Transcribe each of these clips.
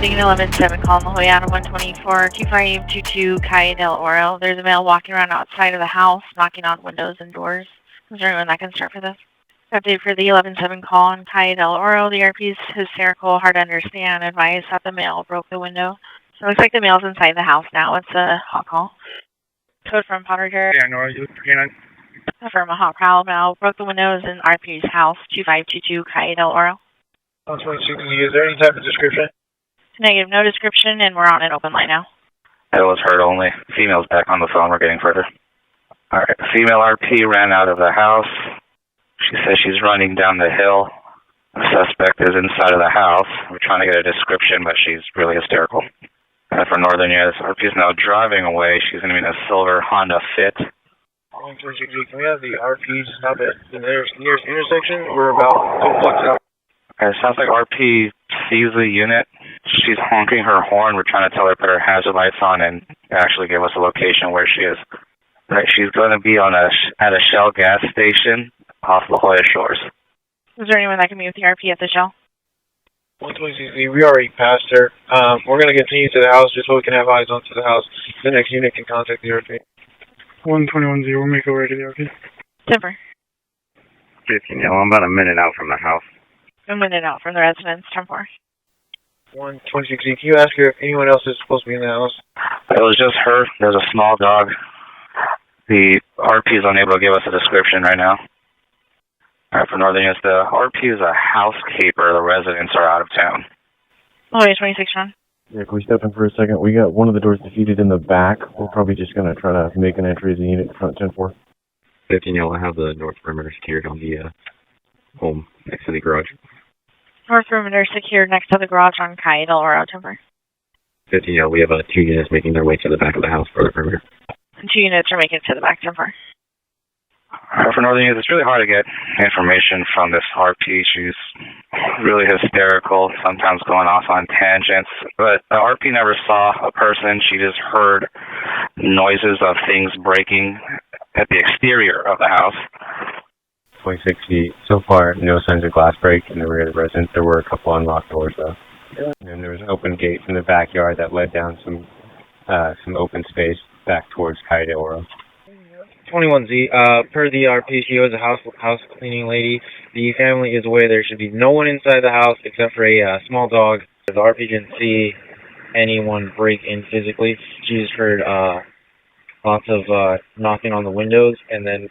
getting an 11-7 call on the way out of 124, 2522 Calle del Oro. There's a male walking around outside of the house, knocking on windows and doors. Is there anyone that can start for this? Update for the 11-7 call on Calle del Oro. The RP is hysterical, hard to understand. Advice that the male broke the window. So it looks like the male's inside the house now. It's a hot call. Code from Potter Garrett. Yeah, Nora, you look for K9. From a hot prowl male broke the windows in RP's house, 2522 Calle del Oro. 126, is there any type of description? Negative, no description, and we're on an open line now. It was heard only. Female's back on the phone. We're getting further. All right. Female RP ran out of the house. She says she's running down the hill. The suspect is inside of the house. We're trying to get a description, but she's really hysterical. And for Northern Union, RP is now driving away. She's going to be in a silver Honda Fit. 126, can we have the RP stop at the nearest intersection? We're about 2 blocks out. It sounds like RP sees the unit. She's honking her horn. We're trying to tell her to put her hazard lights on and actually give us a location where she is. Right, she's going to be on at a Shell gas station off La Jolla Shores. Is there anyone that can meet with the RP at the Shell? 126, we already passed her. We're going to continue to the house just so we can have eyes onto the house. The next unit can contact the RP. 121-0, we'll make our way to the RP. Timber. 15, I'm about a minute out from the house. A minute out from the residence, 10-4. 126, can you ask her if anyone else is supposed to be in the house? It was just her. There's a small dog. The RP is unable to give us a description right now. All right, for Northern Union, the RP is a housekeeper. The residents are out of town. Oh, wait, 26, Ron. Yeah, can we step in for a second? We got one of the doors defeated in the back. We're probably just going to try to make an entry as a unit front 10-4. 15, I have the north perimeter secured on the home next to the garage. North perimeter secured next to the garage on Calle del Oro, 10-4. 15, we have 2 units making their way to the back of the house for the perimeter. 2 units are making it to the back, 10-4. For Northern Union, it's really hard to get information from this RP. She's really hysterical, sometimes going off on tangents. But the RP never saw a person. She just heard noises of things breaking at the exterior of the house. 2060, so far, no signs of glass break in the rear of the residence. There were a couple unlocked doors, though. And there was an open gate from the backyard that led down some open space back towards Calle del Oro. 21Z, per the RP, she was a house cleaning lady. The family is aware there should be no one inside the house except for a small dog. The RP didn't see anyone break in physically. She just heard lots of knocking on the windows and then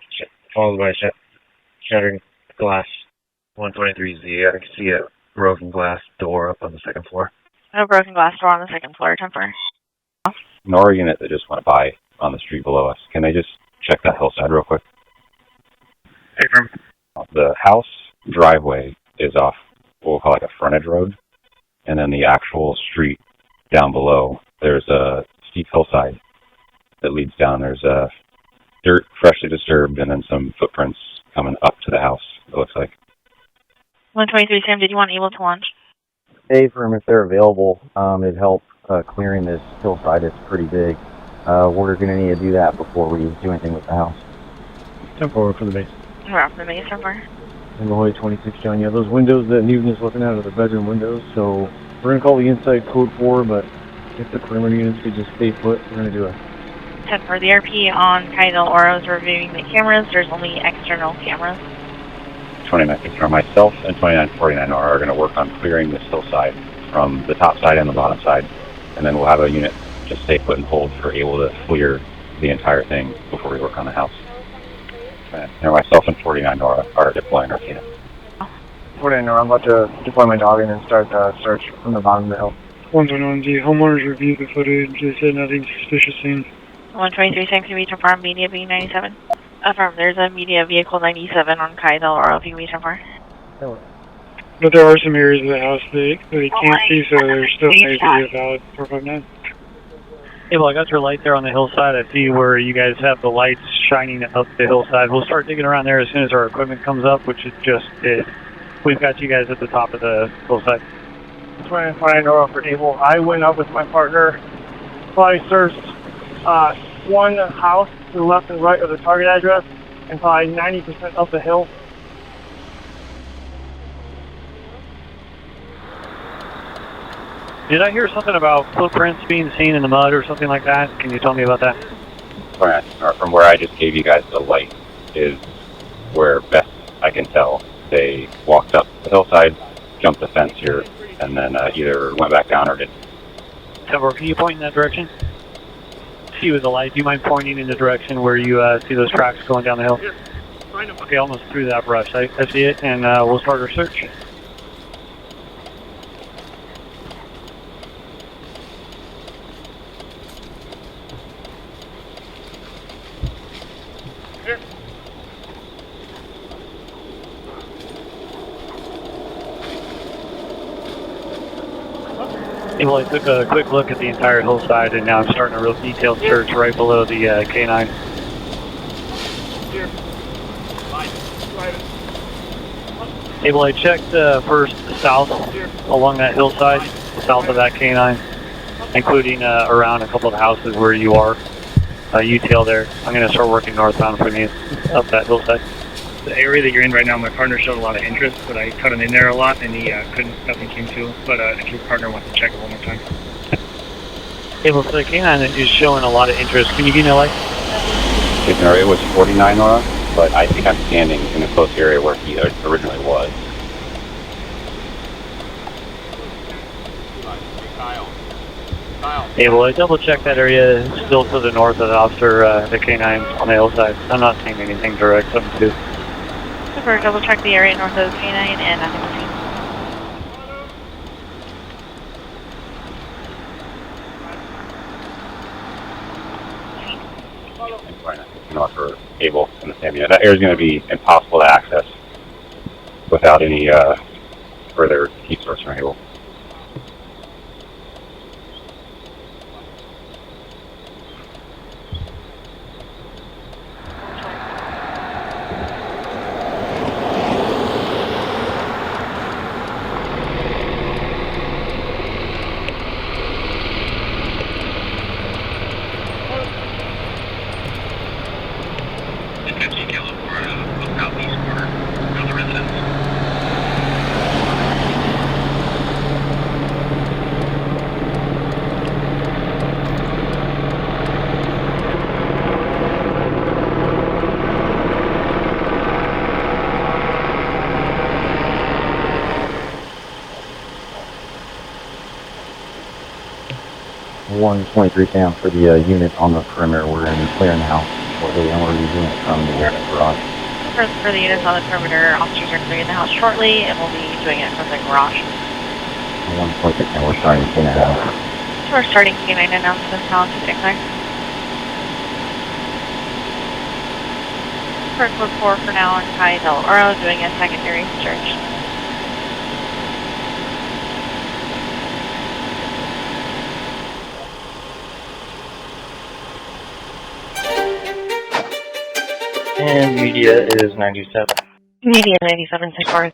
followed by shattering glass. 123Z, I can see a broken glass door up on the second floor. No broken glass door on the second floor, 10-4. Nora unit that just went by on the street below us. Can they just check that hillside real quick? Hey, from the house driveway is off what we'll call like a frontage road, and then the actual street down below, there's a steep hillside that leads down. There's dirt freshly disturbed and then some footprints coming up to the house, it looks like. 123, Sam, did you want able to launch? Hey, firm, if they're available, it'd help clearing this hillside. It's pretty big. We're going to need to do that before we do anything with the house. 10-4 for the base. We're off the base, 10-4. And Lloyd 26, John. Yeah, those windows that Newton is looking at are the bedroom windows, so we're going to call the inside code 4, but if the perimeter units could just stay put, we're going to do it. 10-4, the RP on Calle del Oro is reviewing the cameras. There's only external cameras. 29 or myself and 2949 are going to work on clearing this hillside from the top side and the bottom side, and then we'll have a unit just stay put and hold for able to clear the entire thing before we work on the house. And myself and 49 are deploying our unit. 49, I'm about to deploy my dog and then start the search from the bottom of the hill. 121Z, homeowners reviewed the footage. They said nothing suspicious seen. 123, Sam, can you reach from media B97? Affirm, there's a media vehicle 97 on Calle del Oro, if you can reach from. But there are some areas of the house that they can't see, so there's still maybe a valid 459. Hey, well, I got your light there on the hillside. I see where you guys have the lights shining up the hillside. We'll start digging around there as soon as our equipment comes up, which it just did. We've got you guys at the top of the hillside. 29 for Able. I went up with my partner. Probably searched one house to the left and right of the target address and probably 90% up the hill. Did I hear something about footprints being seen in the mud or something like that? Can you tell me about that? From where I just gave you guys the light is where best I can tell. They walked up the hillside, jumped the fence here, and then either went back down or didn't. Trevor, can you point in that direction? See with the light. Do you mind pointing in the direction where you see those tracks going down the hill? Okay, almost through that brush. I see it, and we'll start our search. Well, I took a quick look at the entire hillside, and now I'm starting a real detailed search right below the K9. Well, I checked first south along that hillside, south of that K9, including around a couple of the houses where you are. You tail there. I'm going to start working northbound from you up that hillside. The area that you're in right now, my partner showed a lot of interest, but I cut him in there a lot, and he nothing came to him. But if your partner wants to check it one more time. Well, so the K9 is showing a lot of interest. Can you give me a light? It was 49, Nora, but I think I'm standing in a close area where he originally was. Well, I double checked that area still to the north of the officer, the K9 on the hillside. I'm not seeing anything direct, something too. Super, double check the area north of the K9 and nothing was seen. North for cable in the same area. That area is going to be impossible to access without any further heat source from cable. down for the unit on the perimeter. We're going to be clearing the house shortly, and we're using it from the garage. For the units on the perimeter, officers are clearing the house shortly, and we'll be doing it from the garage. 1.3, and we're starting to clean it out. So we're starting K9 announcements now to declare. For code 4 for now on Calle doing a secondary search. And media is 97. Media 97, 6 4.